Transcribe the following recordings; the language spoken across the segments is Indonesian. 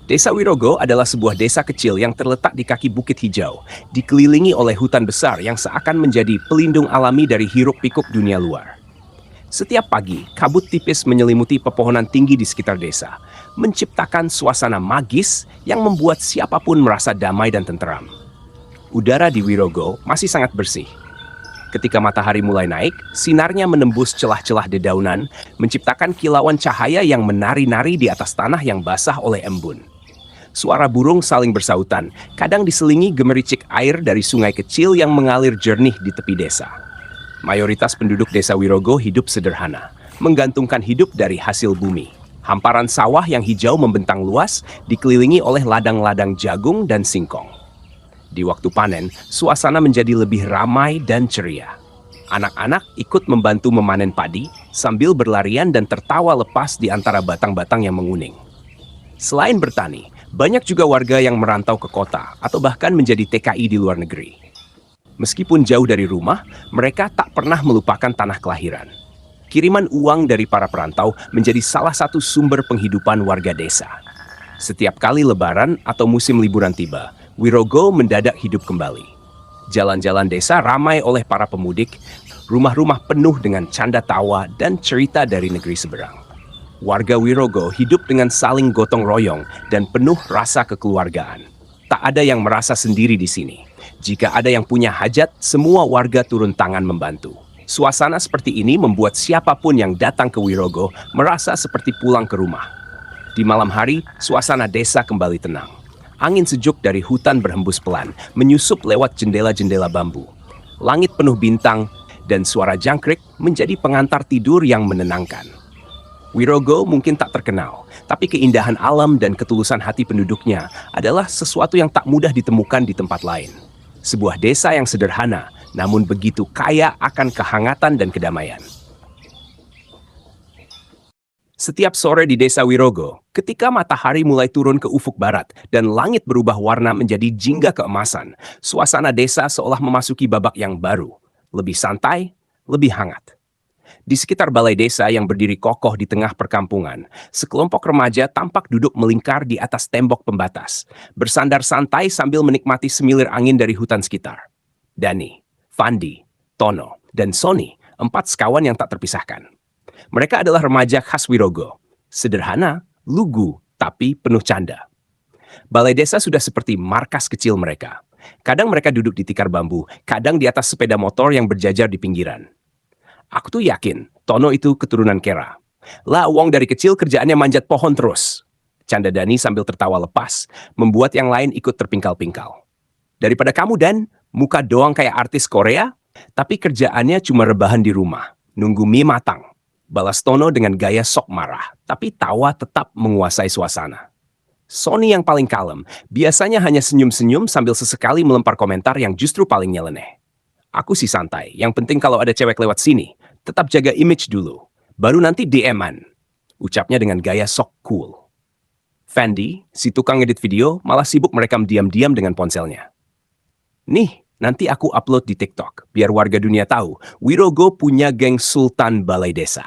Desa Wirogo adalah sebuah desa kecil yang terletak di kaki bukit hijau, dikelilingi oleh hutan besar yang seakan menjadi pelindung alami dari hiruk-pikuk dunia luar. Setiap pagi, kabut tipis menyelimuti pepohonan tinggi di sekitar desa, menciptakan suasana magis yang membuat siapapun merasa damai dan tenteram. Udara di Wirogo masih sangat bersih. Ketika matahari mulai naik, sinarnya menembus celah-celah dedaunan, menciptakan kilauan cahaya yang menari-nari di atas tanah yang basah oleh embun. Suara burung saling bersautan, kadang diselingi gemericik air dari sungai kecil yang mengalir jernih di tepi desa. Mayoritas penduduk desa Wirogo hidup sederhana, menggantungkan hidup dari hasil bumi. Hamparan sawah yang hijau membentang luas, dikelilingi oleh ladang-ladang jagung dan singkong. Di waktu panen, suasana menjadi lebih ramai dan ceria. Anak-anak ikut membantu memanen padi, sambil berlarian dan tertawa lepas di antara batang-batang yang menguning. Selain bertani, banyak juga warga yang merantau ke kota atau bahkan menjadi TKI di luar negeri. Meskipun jauh dari rumah, mereka tak pernah melupakan tanah kelahiran. Kiriman uang dari para perantau menjadi salah satu sumber penghidupan warga desa. Setiap kali lebaran atau musim liburan tiba, Wirogo mendadak hidup kembali. Jalan-jalan desa ramai oleh para pemudik, rumah-rumah penuh dengan canda tawa dan cerita dari negeri seberang. Warga Wirogo hidup dengan saling gotong royong dan penuh rasa kekeluargaan. Tak ada yang merasa sendiri di sini. Jika ada yang punya hajat, semua warga turun tangan membantu. Suasana seperti ini membuat siapapun yang datang ke Wirogo merasa seperti pulang ke rumah. Di malam hari, suasana desa kembali tenang. Angin sejuk dari hutan berhembus pelan, menyusup lewat jendela-jendela bambu. Langit penuh bintang, dan suara jangkrik menjadi pengantar tidur yang menenangkan. Wirogo mungkin tak terkenal, tapi keindahan alam dan ketulusan hati penduduknya adalah sesuatu yang tak mudah ditemukan di tempat lain. Sebuah desa yang sederhana, namun begitu kaya akan kehangatan dan kedamaian. Setiap sore di desa Wirogo, ketika matahari mulai turun ke ufuk barat dan langit berubah warna menjadi jingga keemasan, suasana desa seolah memasuki babak yang baru, lebih santai, lebih hangat. Di sekitar balai desa yang berdiri kokoh di tengah perkampungan, sekelompok remaja tampak duduk melingkar di atas tembok pembatas, bersandar santai sambil menikmati semilir angin dari hutan sekitar. Dani, Fandi, Tono, dan Sony, 4 sekawan yang tak terpisahkan. Mereka adalah remaja khas Wirogo. Sederhana, lugu, tapi penuh canda. Balai desa sudah seperti markas kecil mereka. Kadang mereka duduk di tikar bambu, kadang di atas sepeda motor yang berjajar di pinggiran. Aku tuh yakin, Tono itu keturunan Kera. Lah, Wong dari kecil kerjaannya manjat pohon terus. Canda Dani sambil tertawa lepas, membuat yang lain ikut terpingkal-pingkal. Daripada kamu, Dan, muka doang kayak artis Korea, tapi kerjaannya cuma rebahan di rumah, nunggu mie matang. Balas Tono dengan gaya sok marah, tapi tawa tetap menguasai suasana. Sony yang paling kalem, biasanya hanya senyum-senyum sambil sesekali melempar komentar yang justru paling nyeleneh. Aku sih santai, yang penting kalau ada cewek lewat sini, tetap jaga image dulu, baru nanti DM-an. Ucapnya dengan gaya sok cool. Fandi, si tukang edit video, malah sibuk merekam diam-diam dengan ponselnya. Nih, nanti aku upload di TikTok, biar warga dunia tahu, Wirogo punya geng Sultan Balai Desa.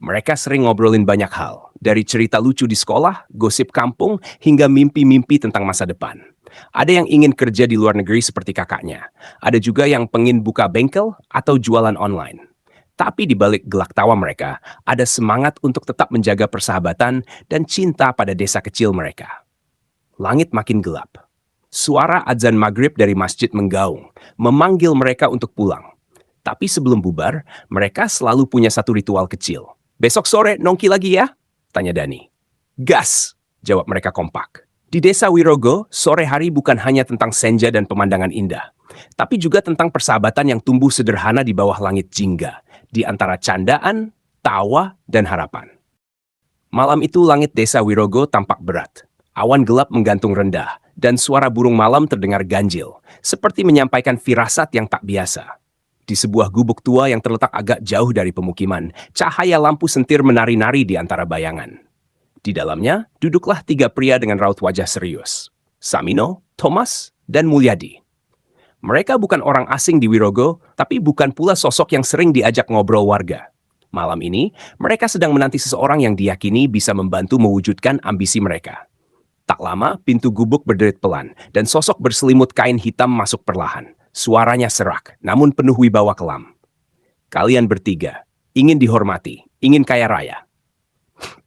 Mereka sering ngobrolin banyak hal, dari cerita lucu di sekolah, gosip kampung, hingga mimpi-mimpi tentang masa depan. Ada yang ingin kerja di luar negeri seperti kakaknya. Ada juga yang pengen buka bengkel atau jualan online. Tapi di balik gelak tawa mereka, ada semangat untuk tetap menjaga persahabatan dan cinta pada desa kecil mereka. Langit makin gelap. Suara adzan maghrib dari masjid menggaung, memanggil mereka untuk pulang. Tapi sebelum bubar, mereka selalu punya satu ritual kecil. Besok sore nongki lagi ya? Tanya Dani. Gas! Jawab mereka kompak. Di desa Wirogo, sore hari bukan hanya tentang senja dan pemandangan indah, tapi juga tentang persahabatan yang tumbuh sederhana di bawah langit jingga, di antara candaan, tawa, dan harapan. Malam itu langit desa Wirogo tampak berat. Awan gelap menggantung rendah, dan suara burung malam terdengar ganjil, seperti menyampaikan firasat yang tak biasa. Di sebuah gubuk tua yang terletak agak jauh dari pemukiman, cahaya lampu sentir menari-nari di antara bayangan. Di dalamnya, duduklah 3 pria dengan raut wajah serius. Samino, Thomas, dan Mulyadi. Mereka bukan orang asing di Wirogo, tapi bukan pula sosok yang sering diajak ngobrol warga. Malam ini, mereka sedang menanti seseorang yang diyakini bisa membantu mewujudkan ambisi mereka. Tak lama, pintu gubuk berderit pelan, dan sosok berselimut kain hitam masuk perlahan. Suaranya serak, namun penuh wibawa kelam. Kalian bertiga, ingin dihormati, ingin kaya raya.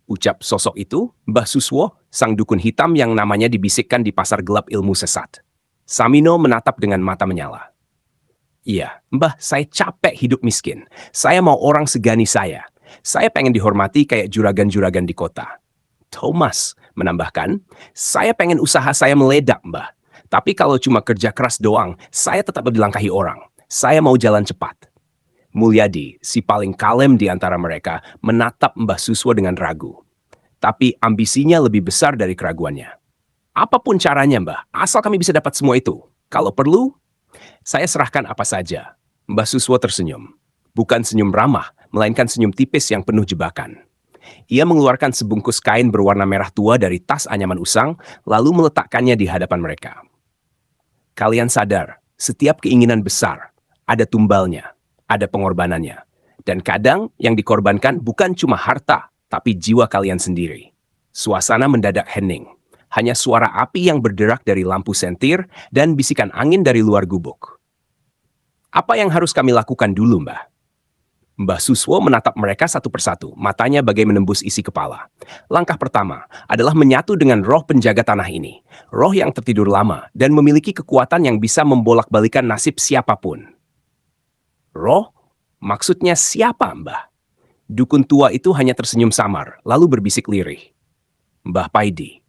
Ucap sosok itu, Mbah Suswo, sang dukun hitam yang namanya dibisikkan di pasar gelap ilmu sesat. Samino menatap dengan mata menyala. Iya, Mbah, saya capek hidup miskin. Saya mau orang segani saya. Saya pengen dihormati kayak juragan-juragan di kota. Thomas menambahkan, saya pengen usaha saya meledak, Mbah. Tapi kalau cuma kerja keras doang, saya tetap dilangkahi orang. Saya mau jalan cepat. Mulyadi, si paling kalem di antara mereka, menatap Mbah Suswo dengan ragu. Tapi ambisinya lebih besar dari keraguannya. Apapun caranya, Mbah, asal kami bisa dapat semua itu. Kalau perlu, saya serahkan apa saja. Mbah Suswo tersenyum. Bukan senyum ramah, melainkan senyum tipis yang penuh jebakan. Ia mengeluarkan sebungkus kain berwarna merah tua dari tas anyaman usang, lalu meletakkannya di hadapan mereka. Kalian sadar, setiap keinginan besar, ada tumbalnya, ada pengorbanannya. Dan kadang yang dikorbankan bukan cuma harta, tapi jiwa kalian sendiri. Suasana mendadak hening. Hanya suara api yang berderak dari lampu sentir dan bisikan angin dari luar gubuk. Apa yang harus kami lakukan dulu, Mbah? Mbah Suswo menatap mereka satu persatu, matanya bagai menembus isi kepala. Langkah pertama adalah menyatu dengan roh penjaga tanah ini. Roh yang tertidur lama dan memiliki kekuatan yang bisa membolak-balikan nasib siapapun. Roh? Maksudnya siapa, Mbah? Dukun tua itu hanya tersenyum samar, lalu berbisik lirih. Mbah Paidi.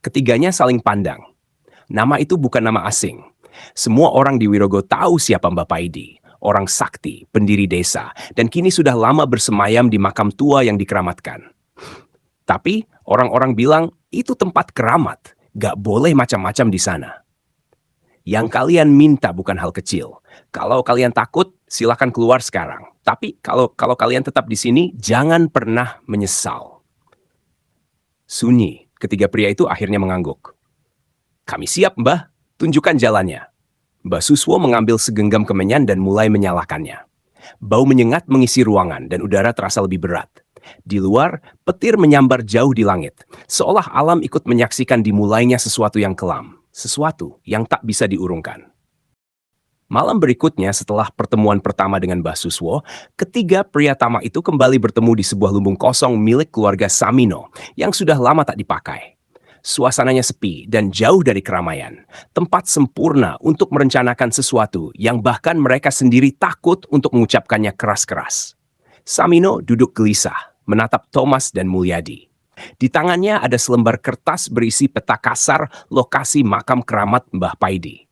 Ketiganya saling pandang. Nama itu bukan nama asing. Semua orang di Wirogo tahu siapa Mbah Paidi. Orang sakti, pendiri desa, dan kini sudah lama bersemayam di makam tua yang dikeramatkan. Tapi orang-orang bilang itu tempat keramat, gak boleh macam-macam di sana. Yang kalian minta bukan hal kecil. Kalau kalian takut, silakan keluar sekarang. Tapi kalau kalian tetap di sini, jangan pernah menyesal. Sunyi, ketiga pria itu akhirnya mengangguk. Kami siap, Mbah. Tunjukkan jalannya. Mbah Suswo mengambil segenggam kemenyan dan mulai menyalakannya. Bau menyengat mengisi ruangan dan udara terasa lebih berat. Di luar, petir menyambar jauh di langit, seolah alam ikut menyaksikan dimulainya sesuatu yang kelam, sesuatu yang tak bisa diurungkan. Malam berikutnya setelah pertemuan pertama dengan Mbah Suswo, ketiga pria tamak itu kembali bertemu di sebuah lumbung kosong milik keluarga Samino yang sudah lama tak dipakai. Suasananya sepi dan jauh dari keramaian. Tempat sempurna untuk merencanakan sesuatu yang bahkan mereka sendiri takut untuk mengucapkannya keras-keras. Samino duduk gelisah, menatap Thomas dan Mulyadi. Di tangannya ada selembar kertas berisi peta kasar lokasi makam keramat Mbah Paidi.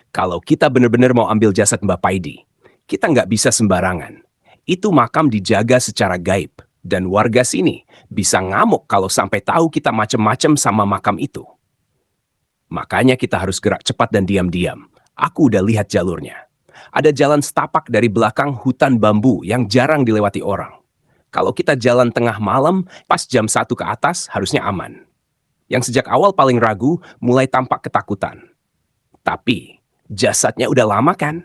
Kalau kita benar-benar mau ambil jasad Mbah Paidi, kita nggak bisa sembarangan. Itu makam dijaga secara gaib. Dan warga sini bisa ngamuk kalau sampai tahu kita macem-macem sama makam itu. Makanya kita harus gerak cepat dan diam-diam. Aku udah lihat jalurnya. Ada jalan setapak dari belakang hutan bambu yang jarang dilewati orang. Kalau kita jalan tengah malam, pas jam 1 ke atas harusnya aman. Yang sejak awal paling ragu mulai tampak ketakutan. Tapi jasadnya udah lama kan?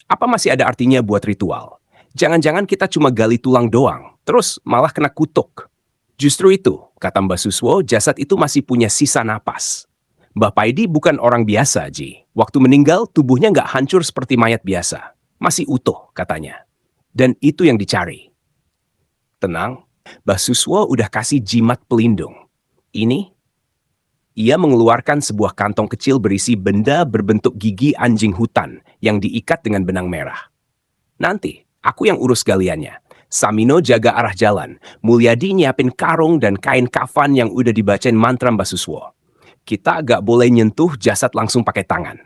Apa masih ada artinya buat ritual? Jangan-jangan kita cuma gali tulang doang, terus malah kena kutuk. Justru itu, kata Mbah Suswo, jasad itu masih punya sisa napas. Mbah Paidi bukan orang biasa, Ji. Waktu meninggal, tubuhnya nggak hancur seperti mayat biasa. Masih utuh, katanya. Dan itu yang dicari. Tenang, Mbah Suswo udah kasih jimat pelindung. Ini, ia mengeluarkan sebuah kantong kecil berisi benda berbentuk gigi anjing hutan yang diikat dengan benang merah. Nanti, aku yang urus galiannya. Samino jaga arah jalan. Mulyadi nyiapin karung dan kain kafan yang udah dibacain mantra Mbah Suswo. Kita agak boleh nyentuh jasad langsung pakai tangan.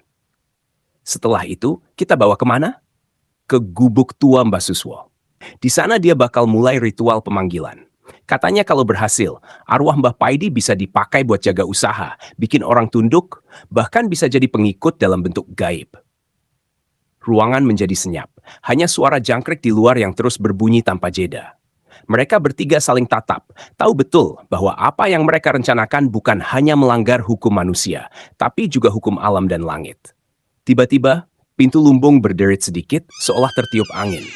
Setelah itu, kita bawa kemana? Ke gubuk tua Mbah Suswo. Di sana dia bakal mulai ritual pemanggilan. Katanya kalau berhasil, arwah Mbah Paidi bisa dipakai buat jaga usaha, bikin orang tunduk, bahkan bisa jadi pengikut dalam bentuk gaib. Ruangan menjadi senyap. Hanya suara jangkrik di luar yang terus berbunyi tanpa jeda. Mereka bertiga saling tatap, tahu betul bahwa apa yang mereka rencanakan bukan hanya melanggar hukum manusia, tapi juga hukum alam dan langit. Tiba-tiba, pintu lumbung berderit sedikit seolah tertiup angin.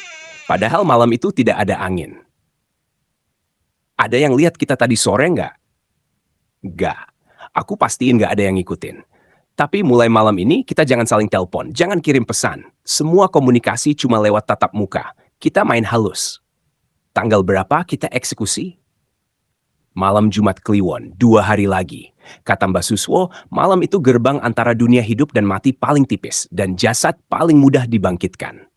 Padahal malam itu tidak ada angin. Ada yang lihat kita tadi sore nggak? Nggak. Aku pastiin nggak ada yang ngikutin. Tapi mulai malam ini kita jangan saling telepon, jangan kirim pesan. Semua komunikasi cuma lewat tatap muka. Kita main halus. Tanggal berapa kita eksekusi? Malam Jumat Kliwon, 2 hari lagi. Kata Mbah Suswo, malam itu gerbang antara dunia hidup dan mati paling tipis, dan jasad paling mudah dibangkitkan.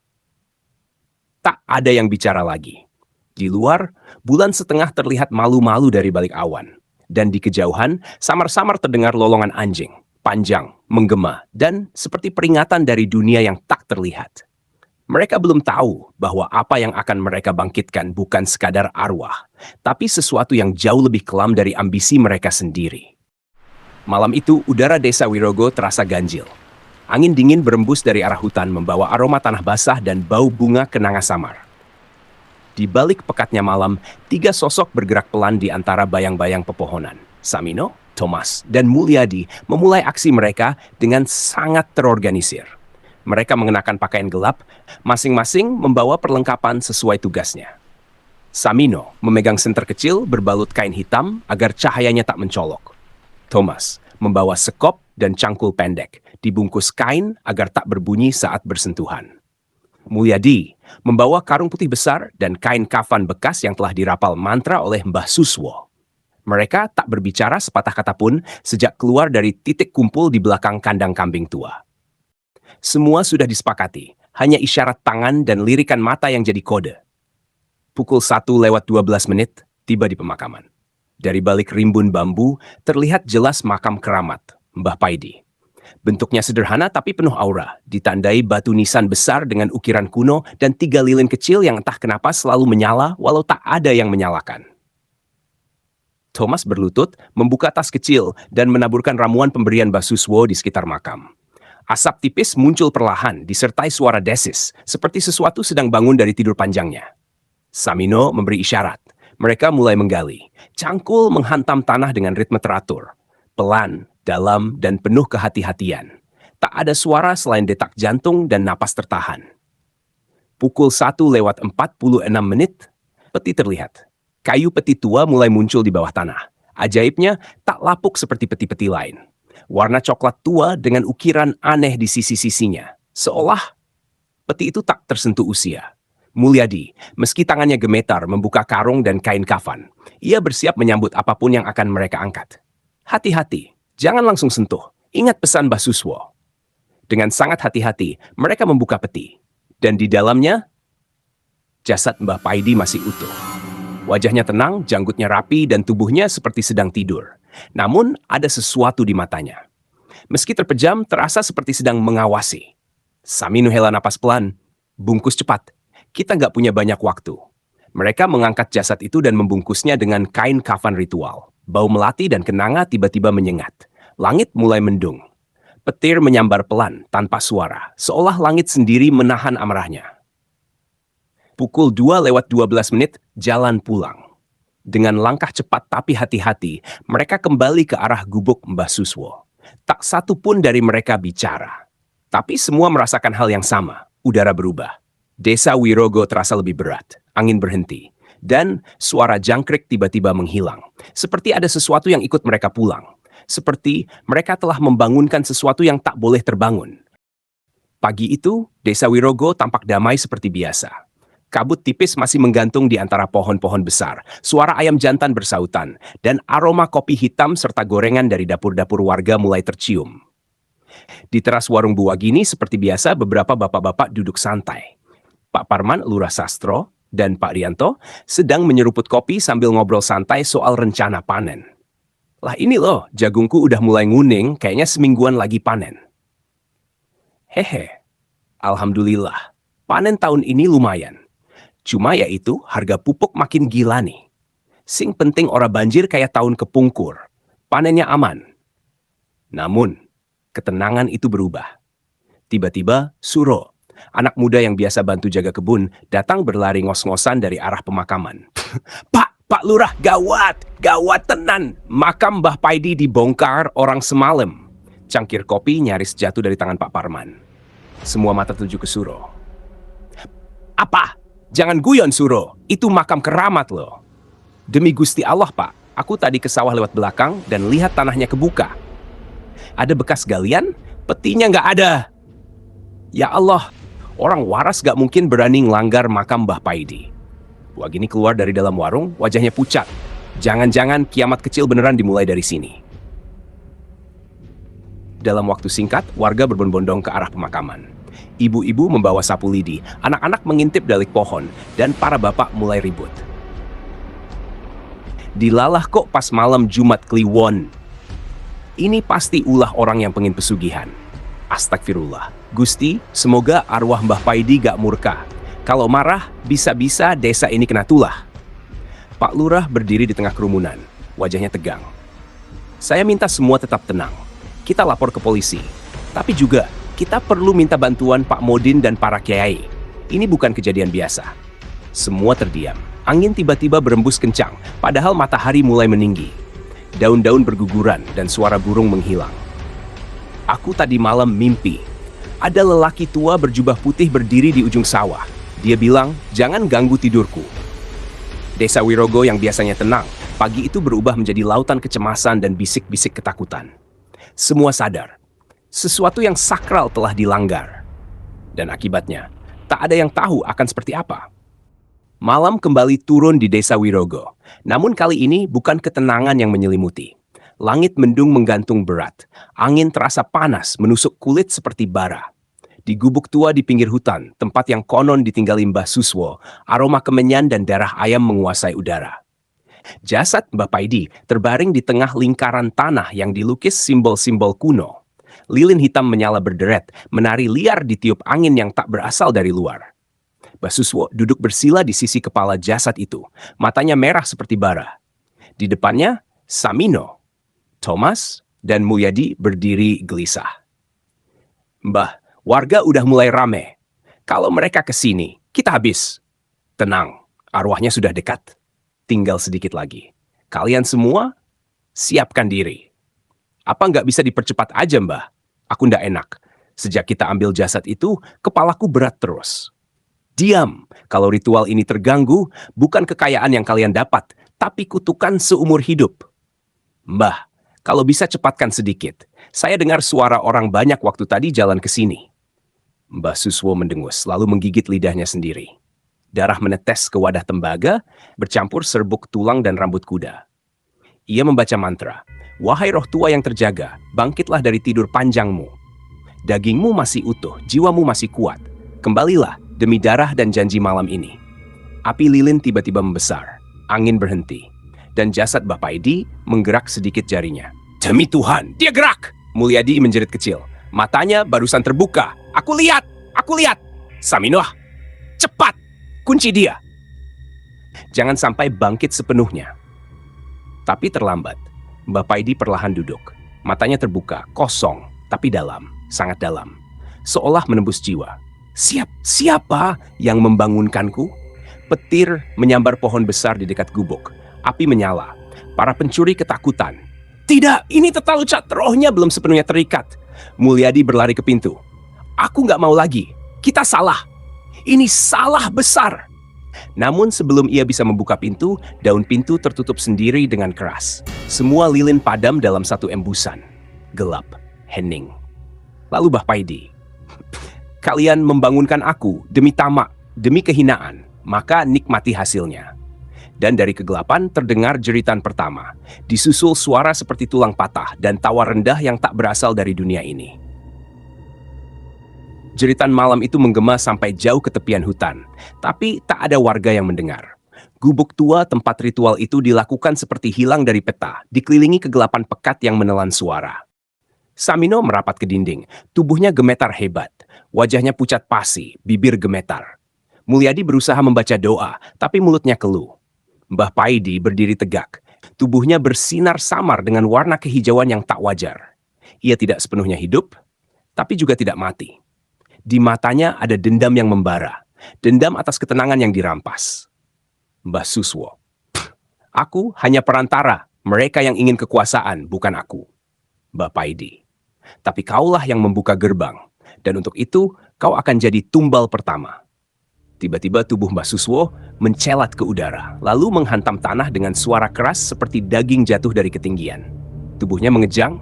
Tak ada yang bicara lagi. Di luar, bulan setengah terlihat malu-malu dari balik awan. Dan di kejauhan, samar-samar terdengar lolongan anjing, panjang, menggema, dan seperti peringatan dari dunia yang tak terlihat. Mereka belum tahu bahwa apa yang akan mereka bangkitkan bukan sekadar arwah, tapi sesuatu yang jauh lebih kelam dari ambisi mereka sendiri. Malam itu, udara desa Wirogo terasa ganjil. Angin dingin berembus dari arah hutan membawa aroma tanah basah dan bau bunga kenanga samar. Di balik pekatnya malam, 3 sosok bergerak pelan di antara bayang-bayang pepohonan. Samino, Thomas, dan Mulyadi memulai aksi mereka dengan sangat terorganisir. Mereka mengenakan pakaian gelap, masing-masing membawa perlengkapan sesuai tugasnya. Samino memegang senter kecil berbalut kain hitam agar cahayanya tak mencolok. Thomas membawa sekop dan cangkul pendek, dibungkus kain agar tak berbunyi saat bersentuhan. Mulyadi membawa karung putih besar dan kain kafan bekas yang telah dirapal mantra oleh Mbah Suswo. Mereka tak berbicara sepatah kata pun sejak keluar dari titik kumpul di belakang kandang kambing tua. Semua sudah disepakati, hanya isyarat tangan dan lirikan mata yang jadi kode. Pukul 1:12, tiba di pemakaman. Dari balik rimbun bambu, terlihat jelas makam keramat, Mbah Paidi. Bentuknya sederhana tapi penuh aura, ditandai batu nisan besar dengan ukiran kuno dan 3 lilin kecil yang entah kenapa selalu menyala walau tak ada yang menyalakan. Thomas berlutut, membuka tas kecil dan menaburkan ramuan pemberian Mbah Suswo di sekitar makam. Asap tipis muncul perlahan, disertai suara desis, seperti sesuatu sedang bangun dari tidur panjangnya. Samino memberi isyarat. Mereka mulai menggali. Cangkul menghantam tanah dengan ritme teratur. Pelan, dalam, dan penuh kehati-hatian. Tak ada suara selain detak jantung dan napas tertahan. Pukul 1:46, peti terlihat. Kayu peti tua mulai muncul di bawah tanah. Ajaibnya, tak lapuk seperti peti-peti lain. Warna coklat tua dengan ukiran aneh di sisi-sisinya. Seolah peti itu tak tersentuh usia. Mulyadi, meski tangannya gemetar membuka karung dan kain kafan, ia bersiap menyambut apapun yang akan mereka angkat. Hati-hati, jangan langsung sentuh. Ingat pesan Mbah Suswo. Dengan sangat hati-hati, mereka membuka peti. Dan di dalamnya, jasad Mbah Paidi masih utuh. Wajahnya tenang, janggutnya rapi, dan tubuhnya seperti sedang tidur. Namun, ada sesuatu di matanya. Meski terpejam, terasa seperti sedang mengawasi. Samino hela napas pelan. Bungkus cepat. Kita nggak punya banyak waktu. Mereka mengangkat jasad itu dan membungkusnya dengan kain kafan ritual. Bau melati dan kenanga tiba-tiba menyengat. Langit mulai mendung. Petir menyambar pelan, tanpa suara. Seolah langit sendiri menahan amarahnya. Pukul 2:12, jalan pulang. Dengan langkah cepat tapi hati-hati, mereka kembali ke arah gubuk Mbah Suswo. Tak satu pun dari mereka bicara. Tapi semua merasakan hal yang sama. Udara berubah. Desa Wirogo terasa lebih berat. Angin berhenti. Dan suara jangkrik tiba-tiba menghilang. Seperti ada sesuatu yang ikut mereka pulang. Seperti mereka telah membangunkan sesuatu yang tak boleh terbangun. Pagi itu, Desa Wirogo tampak damai seperti biasa. Kabut tipis masih menggantung di antara pohon-pohon besar. Suara ayam jantan bersautan, dan aroma kopi hitam serta gorengan dari dapur-dapur warga mulai tercium. Di teras warung Bu Wagini seperti biasa beberapa bapak-bapak duduk santai. Pak Parman, Lurah Sastro, dan Pak Rianto sedang menyeruput kopi sambil ngobrol santai soal rencana panen. Lah ini loh, jagungku udah mulai nguning, kayaknya semingguan lagi panen. Hehe, alhamdulillah, panen tahun ini lumayan. Cuma ya itu, harga pupuk makin gila nih. Sing penting ora banjir kayak tahun kepungkur. Panennya aman. Namun, ketenangan itu berubah. Tiba-tiba, Suro, anak muda yang biasa bantu jaga kebun, datang berlari ngos-ngosan dari arah pemakaman. Pak Lurah, gawat tenan. Makam Mbah Paidi dibongkar orang semalam. Cangkir kopi nyaris jatuh dari tangan Pak Parman. Semua mata tertuju ke Suro. Apa? Jangan guyon, Suro. Itu makam keramat loh. Demi Gusti Allah, Pak. Aku tadi ke sawah lewat belakang dan lihat tanahnya kebuka. Ada bekas galian, petinya nggak ada. Ya Allah, orang waras gak mungkin berani ngelanggar makam Mbah Paidi. Wagini keluar dari dalam warung, wajahnya pucat. Jangan-jangan kiamat kecil beneran dimulai dari sini. Dalam waktu singkat, warga berbondong-bondong ke arah pemakaman. Ibu-ibu membawa sapu lidi, anak-anak mengintip dalik pohon, dan para bapak mulai ribut. Dilalah kok pas malam Jumat Kliwon. Ini pasti ulah orang yang pengen pesugihan. Astagfirullah. Gusti, semoga arwah Mbah Paidi gak murka. Kalau marah, bisa-bisa desa ini kena tulah. Pak Lurah berdiri di tengah kerumunan. Wajahnya tegang. Saya minta semua tetap tenang. Kita lapor ke polisi. Tapi juga, kita perlu minta bantuan Pak Modin dan para kiai. Ini bukan kejadian biasa. Semua terdiam. Angin tiba-tiba berembus kencang, padahal matahari mulai meninggi. Daun-daun berguguran dan suara burung menghilang. Aku tadi malam mimpi. Ada lelaki tua berjubah putih berdiri di ujung sawah. Dia bilang, jangan ganggu tidurku. Desa Wirogo yang biasanya tenang, pagi itu berubah menjadi lautan kecemasan dan bisik-bisik ketakutan. Semua sadar, sesuatu yang sakral telah dilanggar. Dan akibatnya, tak ada yang tahu akan seperti apa. Malam kembali turun di desa Wirogo. Namun kali ini bukan ketenangan yang menyelimuti. Langit mendung menggantung berat. Angin terasa panas menusuk kulit seperti bara. Di gubuk tua di pinggir hutan, tempat yang konon ditinggali Mbah Suswo, aroma kemenyan dan darah ayam menguasai udara. Jasad Mbah Paidi terbaring di tengah lingkaran tanah yang dilukis simbol-simbol kuno. Lilin hitam menyala berderet, menari liar ditiup angin yang tak berasal dari luar. Mbah Suswo duduk bersila di sisi kepala jasad itu, matanya merah seperti bara. Di depannya, Samino, Thomas, dan Mulyadi berdiri gelisah. Mbah, warga udah mulai rame. Kalau mereka ke sini, kita habis. Tenang, arwahnya sudah dekat. Tinggal sedikit lagi. Kalian semua, siapkan diri. Apa nggak bisa dipercepat aja, Mbah? Aku nggak enak. Sejak kita ambil jasad itu, kepalaku berat terus. Diam, kalau ritual ini terganggu, bukan kekayaan yang kalian dapat, tapi kutukan seumur hidup. Mbah, kalau bisa cepatkan sedikit. Saya dengar suara orang banyak waktu tadi jalan ke sini. Mbah Suswo mendengus, lalu menggigit lidahnya sendiri. Darah menetes ke wadah tembaga, bercampur serbuk tulang dan rambut kuda. Ia membaca mantra, "Wahai roh tua yang terjaga, bangkitlah dari tidur panjangmu. Dagingmu masih utuh, jiwamu masih kuat. Kembalilah demi darah dan janji malam ini." Api lilin tiba-tiba membesar, angin berhenti, dan jasad Mbah Paidi menggerak sedikit jarinya. Demi Tuhan, dia gerak! Mulyadi menjerit kecil. Matanya barusan terbuka. Aku lihat! Aku lihat! Saminoah, cepat! Kunci dia! Jangan sampai bangkit sepenuhnya. Tapi terlambat. Mbah Paidi perlahan duduk. Matanya terbuka, kosong, tapi dalam, sangat dalam. Seolah menembus jiwa. Siapa yang membangunkanku? Petir menyambar pohon besar di dekat gubuk. Api menyala. Para pencuri ketakutan. Tidak, ini terlalu cat, rohnya belum sepenuhnya terikat. Mulyadi berlari ke pintu. Aku nggak mau lagi. Kita salah. Ini salah besar. Namun sebelum ia bisa membuka pintu, daun pintu tertutup sendiri dengan keras. Semua lilin padam dalam satu embusan. Gelap, hening. Lalu Mbah Paidi. Kalian membangunkan aku demi tamak, demi kehinaan, maka nikmati hasilnya. Dan dari kegelapan terdengar jeritan pertama, disusul suara seperti tulang patah dan tawa rendah yang tak berasal dari dunia ini. Jeritan malam itu menggema sampai jauh ke tepian hutan, tapi tak ada warga yang mendengar. Gubuk tua tempat ritual itu dilakukan seperti hilang dari peta, dikelilingi kegelapan pekat yang menelan suara. Samino merapat ke dinding, tubuhnya gemetar hebat, wajahnya pucat pasi, bibir gemetar. Mulyadi berusaha membaca doa, tapi mulutnya keluh. Mbah Paidi berdiri tegak, tubuhnya bersinar samar dengan warna kehijauan yang tak wajar. Ia tidak sepenuhnya hidup, tapi juga tidak mati. Di matanya ada dendam yang membara, dendam atas ketenangan yang dirampas. Mbah Suswo, aku hanya perantara, mereka yang ingin kekuasaan, bukan aku. Mbah Paidi, tapi kaulah yang membuka gerbang, dan untuk itu kau akan jadi tumbal pertama. Tiba-tiba tubuh Mbah Suswo mencelat ke udara, lalu menghantam tanah dengan suara keras seperti daging jatuh dari ketinggian. Tubuhnya mengejang,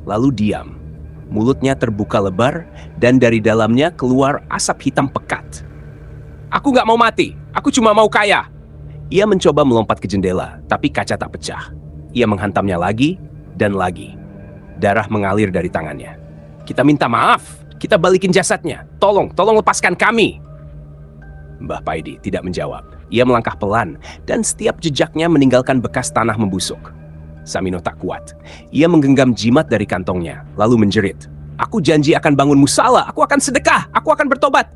lalu diam. Mulutnya terbuka lebar, dan dari dalamnya keluar asap hitam pekat. Aku nggak mau mati, aku cuma mau kaya. Ia mencoba melompat ke jendela, tapi kaca tak pecah. Ia menghantamnya lagi dan lagi. Darah mengalir dari tangannya. Kita minta maaf, kita balikin jasadnya. Tolong lepaskan kami. Mbah Paidi tidak menjawab. Ia melangkah pelan, dan setiap jejaknya meninggalkan bekas tanah membusuk. Samino tak kuat. Ia menggenggam jimat dari kantongnya, lalu menjerit. Aku janji akan bangun musala, aku akan sedekah, aku akan bertobat.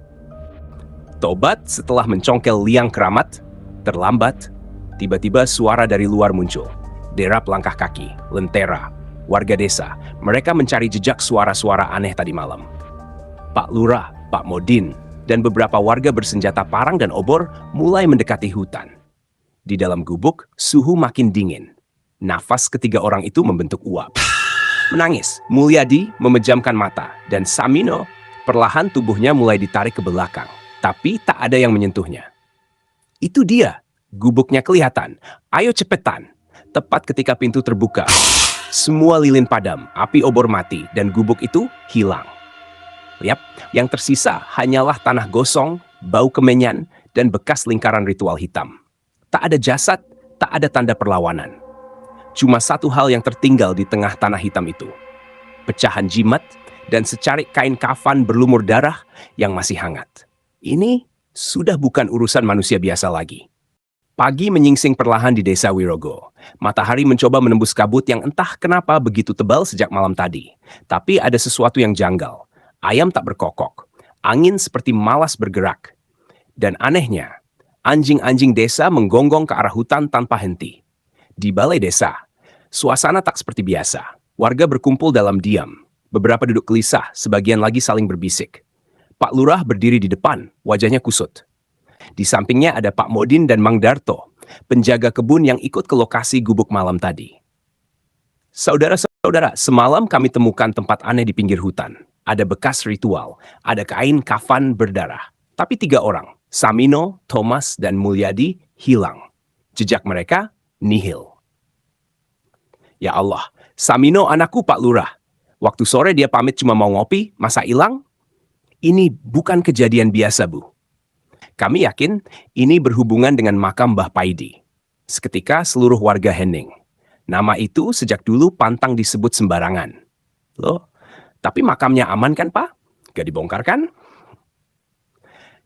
Tobat setelah mencongkel liang keramat, terlambat, tiba-tiba suara dari luar muncul. Derap langkah kaki, lentera, warga desa. Mereka mencari jejak suara-suara aneh tadi malam. Pak Lurah, Pak Modin, dan beberapa warga bersenjata parang dan obor mulai mendekati hutan. Di dalam gubuk, suhu makin dingin. Nafas ketiga orang itu membentuk uap. Menangis, Mulyadi memejamkan mata, dan Samino perlahan tubuhnya mulai ditarik ke belakang. Tapi tak ada yang menyentuhnya. Itu dia, gubuknya kelihatan. Ayo cepetan. Tepat ketika pintu terbuka, semua lilin padam, api obor mati, dan gubuk itu hilang. Yap, yang tersisa hanyalah tanah gosong, bau kemenyan, dan bekas lingkaran ritual hitam. Tak ada jasad, tak ada tanda perlawanan. Cuma satu hal yang tertinggal di tengah tanah hitam itu. Pecahan jimat dan secarik kain kafan berlumur darah yang masih hangat. Ini sudah bukan urusan manusia biasa lagi. Pagi menyingsing perlahan di desa Wirogo. Matahari mencoba menembus kabut yang entah kenapa begitu tebal sejak malam tadi. Tapi ada sesuatu yang janggal. Ayam tak berkokok. Angin seperti malas bergerak. Dan anehnya, anjing-anjing desa menggonggong ke arah hutan tanpa henti. Di balai desa, suasana tak seperti biasa. Warga berkumpul dalam diam. Beberapa duduk gelisah, sebagian lagi saling berbisik. Pak Lurah berdiri di depan, wajahnya kusut. Di sampingnya ada Pak Modin dan Mang Darto, penjaga kebun yang ikut ke lokasi gubuk malam tadi. Saudara-saudara, semalam kami temukan tempat aneh di pinggir hutan. Ada bekas ritual, ada kain kafan berdarah. Tapi 3 orang, Samino, Thomas, dan Mulyadi, hilang. Jejak mereka nihil. Ya Allah, Samino anakku Pak Lurah. Waktu sore dia pamit cuma mau ngopi, masa hilang? Ini bukan kejadian biasa, Bu. Kami yakin ini berhubungan dengan makam Mbah Paidi. Seketika seluruh warga hening. Nama itu sejak dulu pantang disebut sembarangan. Loh, tapi makamnya aman kan, Pak? Gak dibongkar kan?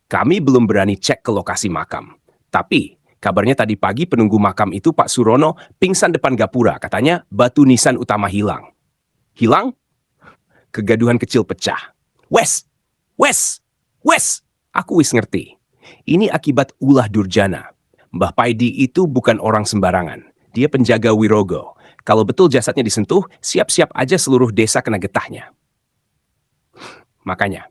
Kami belum berani cek ke lokasi makam. Tapi kabarnya tadi pagi penunggu makam itu Pak Surono pingsan depan gapura. Katanya batu nisan utama hilang. Hilang? Kegaduhan kecil pecah. Wes! Aku wis ngerti. Ini akibat ulah durjana. Mbah Paidi itu bukan orang sembarangan. Dia penjaga Wirogo. Kalau betul jasadnya disentuh, siap-siap aja seluruh desa kena getahnya. Makanya,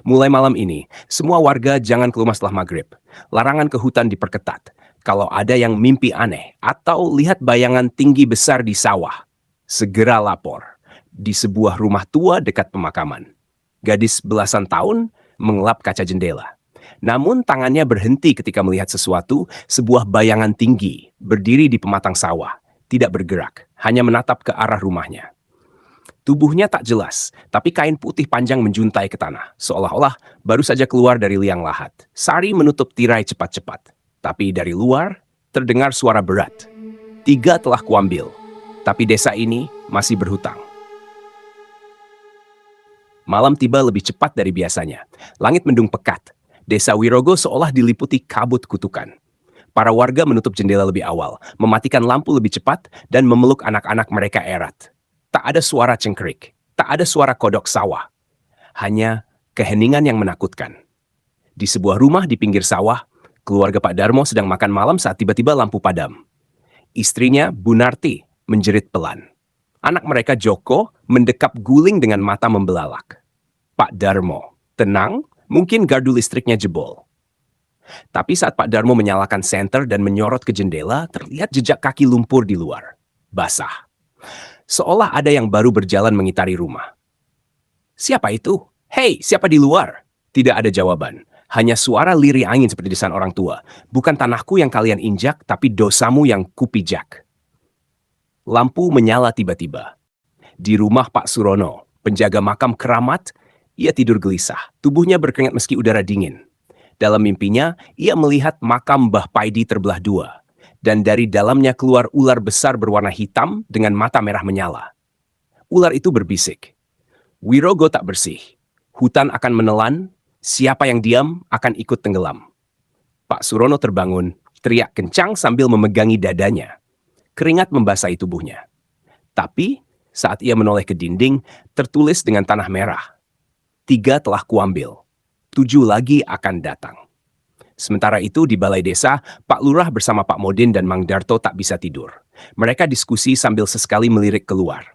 mulai malam ini, semua warga jangan keluar setelah maghrib. Larangan ke hutan diperketat. Kalau ada yang mimpi aneh atau lihat bayangan tinggi besar di sawah, segera lapor. Di sebuah rumah tua dekat pemakaman. Gadis belasan tahun mengelap kaca jendela. Namun tangannya berhenti ketika melihat sesuatu, sebuah bayangan tinggi, berdiri di pematang sawah, tidak bergerak, hanya menatap ke arah rumahnya. Tubuhnya tak jelas, tapi kain putih panjang menjuntai ke tanah, seolah-olah baru saja keluar dari liang lahat. Sari menutup tirai cepat-cepat, tapi dari luar terdengar suara berat. 3 telah kuambil, tapi desa ini masih berhutang. Malam tiba lebih cepat dari biasanya. Langit mendung pekat. Desa Wirogo seolah diliputi kabut kutukan. Para warga menutup jendela lebih awal, mematikan lampu lebih cepat, dan memeluk anak-anak mereka erat. Tak ada suara cengkerik, tak ada suara kodok sawah. Hanya keheningan yang menakutkan. Di sebuah rumah di pinggir sawah, keluarga Pak Darmo sedang makan malam saat tiba-tiba lampu padam. Istrinya, Bu Narti, menjerit pelan. Anak mereka Joko mendekap guling dengan mata membelalak. Pak Darmo, tenang, mungkin gardu listriknya jebol. Tapi saat Pak Darmo menyalakan senter dan menyorot ke jendela, terlihat jejak kaki lumpur di luar. Basah. Seolah ada yang baru berjalan mengitari rumah. Siapa itu? Hei, siapa di luar? Tidak ada jawaban. Hanya suara lirih angin seperti desahan orang tua. Bukan tanahku yang kalian injak, tapi dosamu yang kupijak. Lampu menyala tiba-tiba. Di rumah Pak Surono, penjaga makam keramat, ia tidur gelisah. Tubuhnya berkeringat meski udara dingin. Dalam mimpinya, ia melihat makam Mbah Paidi terbelah dua. Dan dari dalamnya keluar ular besar berwarna hitam dengan mata merah menyala. Ular itu berbisik, "Wirogo tak bersih. Hutan akan menelan, siapa yang diam akan ikut tenggelam." Pak Surono terbangun, teriak kencang sambil memegangi dadanya. Keringat membasahi tubuhnya. Tapi, saat ia menoleh ke dinding, tertulis dengan tanah merah. 3 telah kuambil, 7 lagi akan datang. Sementara itu di balai desa, Pak Lurah bersama Pak Modin dan Mang Darto tak bisa tidur. Mereka diskusi sambil sesekali melirik keluar.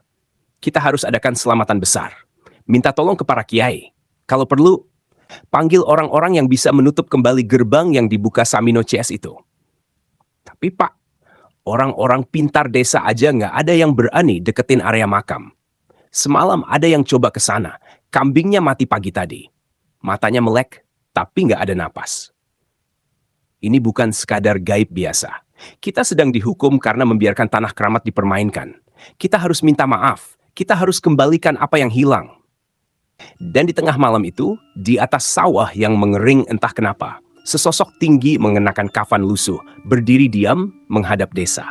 Kita harus adakan selamatan besar. Minta tolong ke para kiai. Kalau perlu, panggil orang-orang yang bisa menutup kembali gerbang yang dibuka Samino CS itu. Tapi Pak, orang-orang pintar desa aja nggak ada yang berani deketin area makam. Semalam ada yang coba ke sana. Kambingnya mati pagi tadi. Matanya melek, tapi nggak ada napas. Ini bukan sekadar gaib biasa. Kita sedang dihukum karena membiarkan tanah keramat dipermainkan. Kita harus minta maaf. Kita harus kembalikan apa yang hilang. Dan di tengah malam itu, di atas sawah yang mengering entah kenapa, sesosok tinggi mengenakan kafan lusuh, berdiri diam menghadap desa.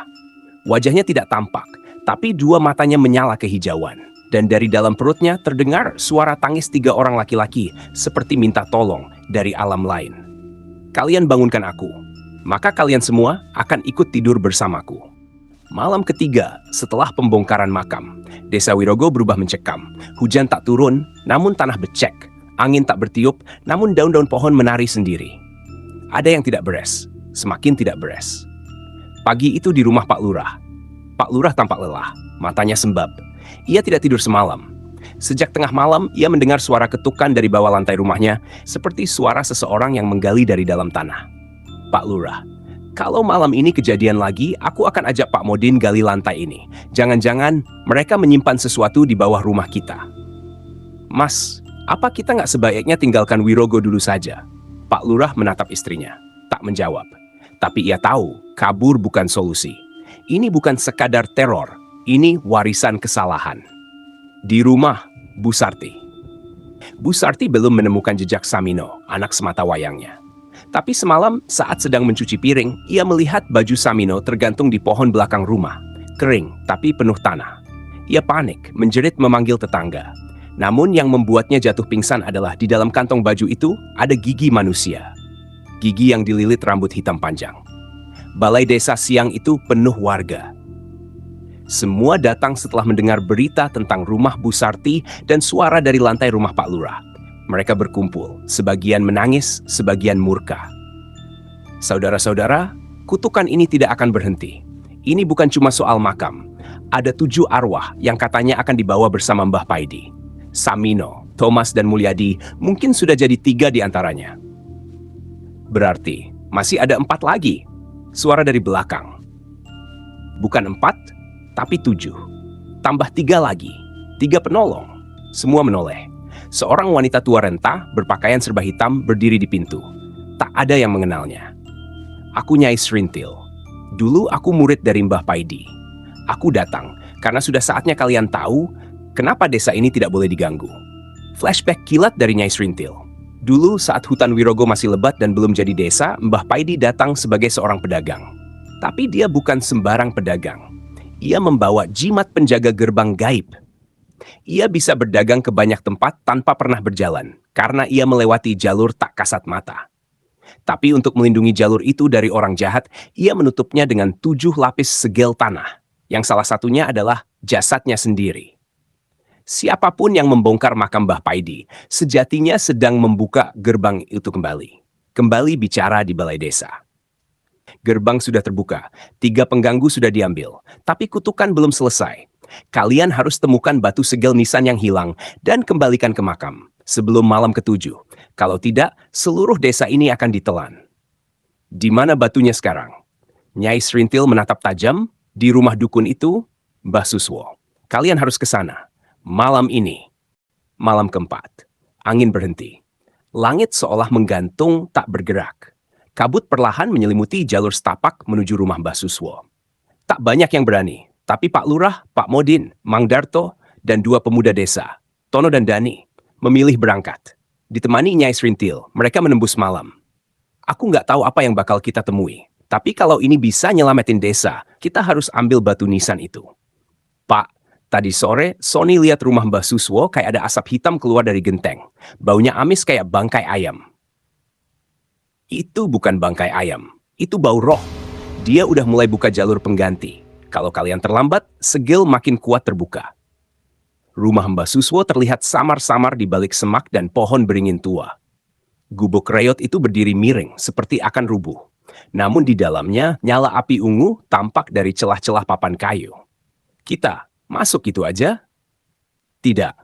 Wajahnya tidak tampak, tapi 2 matanya menyala kehijauan. Dan dari dalam perutnya terdengar suara tangis 3 orang laki-laki, seperti minta tolong dari alam lain. Kalian bangunkan aku, maka kalian semua akan ikut tidur bersamaku. Malam ketiga, setelah pembongkaran makam, desa Wirogo berubah mencekam. Hujan tak turun, namun tanah becek. Angin tak bertiup, namun daun-daun pohon menari sendiri. Ada yang tidak beres, semakin tidak beres. Pagi itu di rumah Pak Lurah. Pak Lurah tampak lelah, matanya sembab. Ia tidak tidur semalam. Sejak tengah malam, ia mendengar suara ketukan dari bawah lantai rumahnya, seperti suara seseorang yang menggali dari dalam tanah. "Pak Lurah, kalau malam ini kejadian lagi, aku akan ajak Pak Modin gali lantai ini. Jangan-jangan mereka menyimpan sesuatu di bawah rumah kita." "Mas, apa kita nggak sebaiknya tinggalkan Wirogo dulu saja?" Pak Lurah menatap istrinya, tak menjawab. Tapi ia tahu, kabur bukan solusi. Ini bukan sekadar teror, ini warisan kesalahan. Di rumah Bu Sarti. Bu Sarti belum menemukan jejak Samino, anak sematawayangnya. Tapi semalam saat sedang mencuci piring, ia melihat baju Samino tergantung di pohon belakang rumah. Kering, tapi penuh tanah. Ia panik, menjerit memanggil tetangga. Namun yang membuatnya jatuh pingsan adalah di dalam kantong baju itu ada gigi manusia. Gigi yang dililit rambut hitam panjang. Balai desa siang itu penuh warga. Semua datang setelah mendengar berita tentang rumah Bu Sarti dan suara dari lantai rumah Pak Lurah. Mereka berkumpul, sebagian menangis, sebagian murka. Saudara-saudara, kutukan ini tidak akan berhenti. Ini bukan cuma soal makam. Ada 7 arwah yang katanya akan dibawa bersama Mbah Paidi. Samino, Thomas, dan Mulyadi mungkin sudah jadi 3 di antaranya. Berarti masih ada 4 lagi. Suara dari belakang. Bukan 4, tapi 7. Tambah 3 lagi. 3 penolong. Semua menoleh. Seorang wanita tua renta berpakaian serba hitam berdiri di pintu. Tak ada yang mengenalnya. "Aku Nyai Srintil. Dulu aku murid dari Mbah Paidi. Aku datang karena sudah saatnya kalian tahu kenapa desa ini tidak boleh diganggu." Flashback kilat dari Nyai Srintil. Dulu saat hutan Wirogo masih lebat dan belum jadi desa, Mbah Paidi datang sebagai seorang pedagang. Tapi dia bukan sembarang pedagang. Ia membawa jimat penjaga gerbang gaib. Ia bisa berdagang ke banyak tempat tanpa pernah berjalan, karena ia melewati jalur tak kasat mata. Tapi untuk melindungi jalur itu dari orang jahat, ia menutupnya dengan 7 lapis segel tanah, yang salah satunya adalah jasadnya sendiri. Siapapun yang membongkar makam Mbah Paidi, sejatinya sedang membuka gerbang itu kembali. Kembali bicara di balai desa. Gerbang sudah terbuka, 3 pengganggu sudah diambil, tapi kutukan belum selesai. Kalian harus temukan batu segel nisan yang hilang dan kembalikan ke makam sebelum malam ke-7. Kalau tidak, seluruh desa ini akan ditelan. Di mana batunya sekarang? Nyai Srintil menatap tajam. Di rumah dukun itu, Mbah Suswo. Kalian harus ke sana. Malam ini. Malam keempat. Angin berhenti. Langit seolah menggantung tak bergerak. Kabut perlahan menyelimuti jalur setapak menuju rumah Mbah Suswo. Tak banyak yang berani, tapi Pak Lurah, Pak Modin, Mang Darto, dan dua pemuda desa, Tono dan Dani, memilih berangkat. Ditemani Nyai Srintil, mereka menembus malam. Aku nggak tahu apa yang bakal kita temui, tapi kalau ini bisa nyelamatin desa, kita harus ambil batu nisan itu. Pak, tadi sore Sony lihat rumah Mbah Suswo kayak ada asap hitam keluar dari genteng. Baunya amis kayak bangkai ayam. Itu bukan bangkai ayam, itu bau roh. Dia udah mulai buka jalur pengganti. Kalau kalian terlambat, segel makin kuat terbuka. Rumah Mbah Suswo terlihat samar-samar di balik semak dan pohon beringin tua. Gubuk reyot itu berdiri miring, seperti akan rubuh. Namun di dalamnya, nyala api ungu tampak dari celah-celah papan kayu. Kita, masuk gitu aja? Tidak,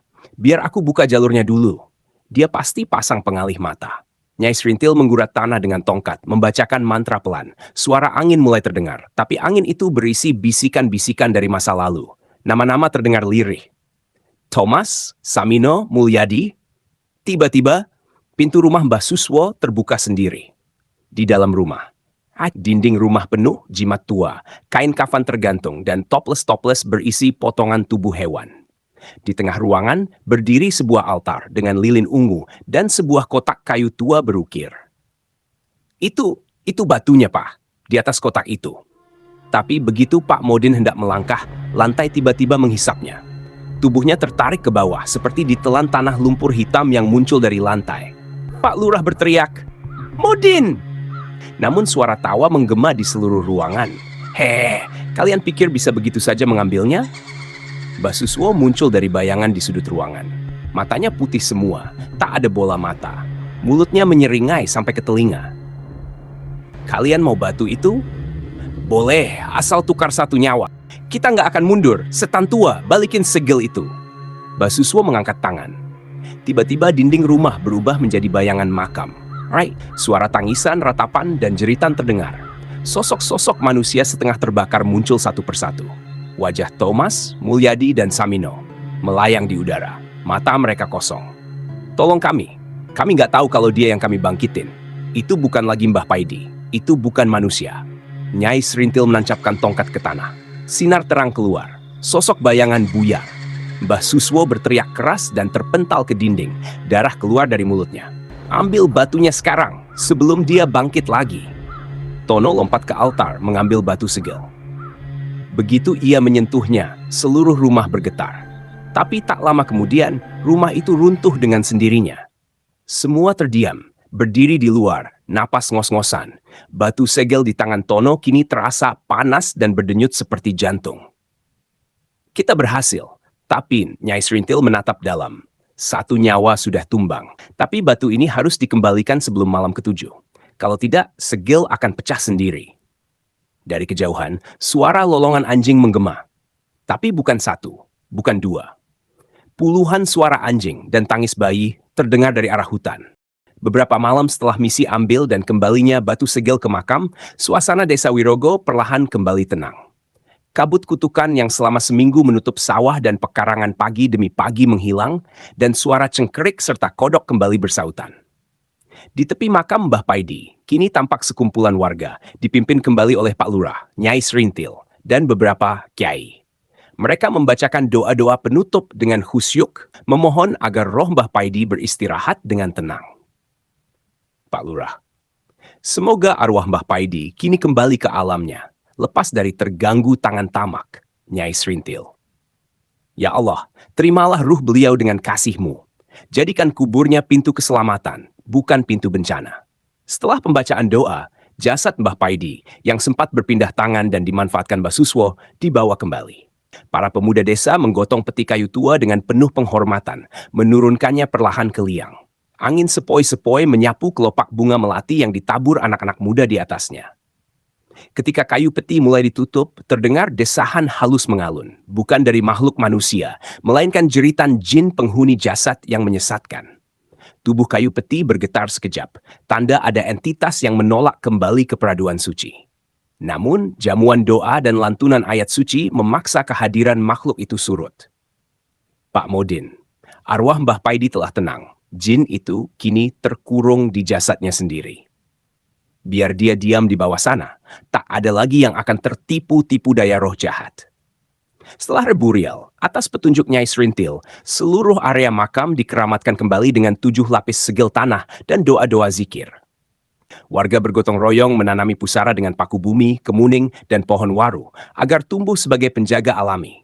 biar aku buka jalurnya dulu. Dia pasti pasang pengalih mata. Nyai Srintil menggurat tanah dengan tongkat, membacakan mantra pelan. Suara angin mulai terdengar, tapi angin itu berisi bisikan-bisikan dari masa lalu. Nama-nama terdengar lirih. Thomas, Samino, Mulyadi. Tiba-tiba, pintu rumah Mbah Suswo terbuka sendiri. Di dalam rumah, dinding rumah penuh jimat tua, kain kafan tergantung, dan toples-toples berisi potongan tubuh hewan. Di tengah ruangan berdiri sebuah altar dengan lilin ungu dan sebuah kotak kayu tua berukir. Itu batunya, Pak, di atas kotak itu. Tapi begitu Pak Modin hendak melangkah, lantai tiba-tiba menghisapnya. Tubuhnya tertarik ke bawah seperti ditelan tanah lumpur hitam yang muncul dari lantai. Pak Lurah berteriak, "Modin!" Namun suara tawa menggema di seluruh ruangan. Kalian pikir bisa begitu saja mengambilnya? Mbah Suswo muncul dari bayangan di sudut ruangan. Matanya putih semua, tak ada bola mata. Mulutnya menyeringai sampai ke telinga. Kalian mau batu itu? Boleh, asal tukar satu nyawa. Kita nggak akan mundur, setan tua, balikin segel itu. Mbah Suswo mengangkat tangan. Tiba-tiba dinding rumah berubah menjadi bayangan makam. Suara tangisan, ratapan, dan jeritan terdengar. Sosok-sosok manusia setengah terbakar muncul satu persatu. Wajah Thomas, Mulyadi, dan Samino melayang di udara. Mata mereka kosong. Tolong kami nggak tahu kalau dia yang kami bangkitin. Itu bukan lagi Mbah Paidi. Itu bukan manusia. Nyai Srintil menancapkan tongkat ke tanah. Sinar terang keluar. Sosok bayangan buyar. Mbah Suswo berteriak keras dan terpental ke dinding. Darah keluar dari mulutnya. Ambil batunya sekarang, sebelum dia bangkit lagi. Tono lompat ke altar mengambil batu segel. Begitu ia menyentuhnya, seluruh rumah bergetar. Tapi tak lama kemudian, rumah itu runtuh dengan sendirinya. Semua terdiam, berdiri di luar, napas ngos-ngosan. Batu segel di tangan Tono kini terasa panas dan berdenyut seperti jantung. Kita berhasil, tapi Nyai Srintil menatap dalam. Satu nyawa sudah tumbang, tapi batu ini harus dikembalikan sebelum malam ketujuh. Kalau tidak, segel akan pecah sendiri. Dari kejauhan, suara lolongan anjing menggema. Tapi bukan satu, bukan dua. Puluhan suara anjing dan tangis bayi terdengar dari arah hutan. Beberapa malam setelah misi ambil dan kembalinya batu segel ke makam, suasana desa Wirogo perlahan kembali tenang. Kabut kutukan yang selama seminggu menutup sawah dan pekarangan pagi demi pagi menghilang, dan suara cengkerik serta kodok kembali bersautan. Di tepi makam Mbah Paidi, kini tampak sekumpulan warga, dipimpin kembali oleh Pak Lurah, Nyai Srintil, dan beberapa kiai. Mereka membacakan doa-doa penutup dengan khusyuk, memohon agar roh Mbah Paidi beristirahat dengan tenang. Pak Lurah, semoga arwah Mbah Paidi kini kembali ke alamnya, lepas dari terganggu tangan tamak, Nyai Srintil. Ya Allah, terimalah ruh beliau dengan kasih-Mu. Jadikan kuburnya pintu keselamatan, bukan pintu bencana. Setelah pembacaan doa, jasad Mbah Paidi yang sempat berpindah tangan dan dimanfaatkan Mbah Suswo dibawa kembali. Para pemuda desa menggotong peti kayu tua dengan penuh penghormatan, menurunkannya perlahan ke liang. Angin sepoi-sepoi menyapu kelopak bunga melati yang ditabur anak-anak muda di atasnya. Ketika kayu peti mulai ditutup, terdengar desahan halus mengalun, bukan dari makhluk manusia, melainkan jeritan jin penghuni jasad yang menyesatkan. Tubuh kayu peti bergetar sekejap, tanda ada entitas yang menolak kembali ke peraduan suci. Namun, jamuan doa dan lantunan ayat suci memaksa kehadiran makhluk itu surut. Pak Modin, arwah Mbah Paidi telah tenang. Jin itu kini terkurung di jasadnya sendiri. Biar dia diam di bawah sana, tak ada lagi yang akan tertipu-tipu daya roh jahat. Setelah reburial, atas petunjuk Nyai Serintil, seluruh area makam dikeramatkan kembali dengan 7 lapis segel tanah dan doa-doa zikir. Warga bergotong royong menanami pusara dengan paku bumi, kemuning, dan pohon waru agar tumbuh sebagai penjaga alami.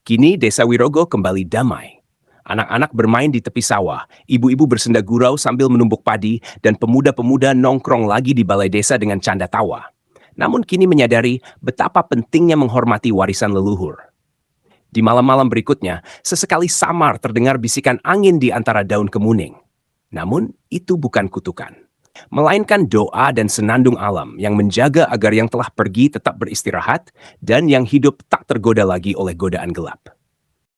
Kini Desa Wirogo kembali damai. Anak-anak bermain di tepi sawah, ibu-ibu bersenda gurau sambil menumbuk padi, dan pemuda-pemuda nongkrong lagi di balai desa dengan canda tawa. Namun kini menyadari betapa pentingnya menghormati warisan leluhur. Di malam-malam berikutnya, sesekali samar terdengar bisikan angin di antara daun kemuning. Namun itu bukan kutukan, melainkan doa dan senandung alam yang menjaga agar yang telah pergi tetap beristirahat dan yang hidup tak tergoda lagi oleh godaan gelap.